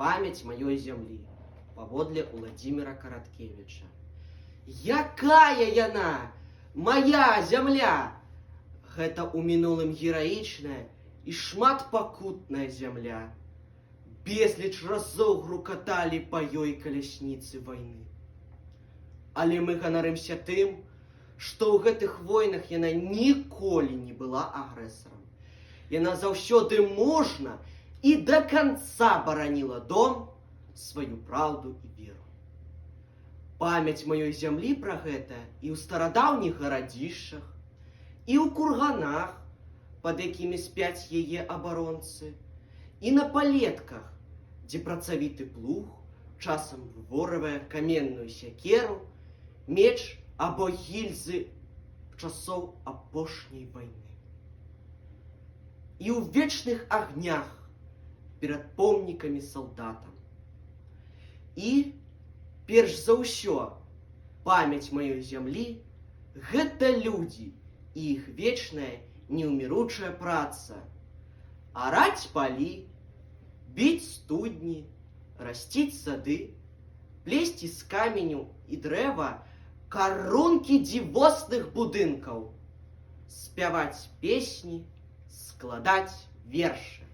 Памяць маёй зямлі паводле Уладзіміра Караткевіча. Якая яна, моя зямля? Гэта ў мінулым гераічная і шматпакутная зямля. Безліч разоў грукаталі па ёй калясніцы вайны. Але мы ганарымся тым, што ў гэтых войнах яна ніколі не была агрэсарам. Яна заўсёды мужна і да канца бараніла дом, сваю праўду і веру. Памяць маёй зямлі пра гэта і ў старадаўніх гарадзішчах, і ў курганах, пад якімі спяць яе абаронцы, і на палетках, дзе працавіты плуг часам выворывае каменную сякеру, меч або гільзы часоў апошняй вайны. І ў вечных агнях перад помнікамі салдатам. І, перш за ўсё, памяць маёй зямлі – гэта людзі і іх вечная неўміручая праца. Араць палі, біць студні, расціць сады, плесці з каменю і дрэва карункі дзівосных будынкаў, спяваць песні, складаць вершы.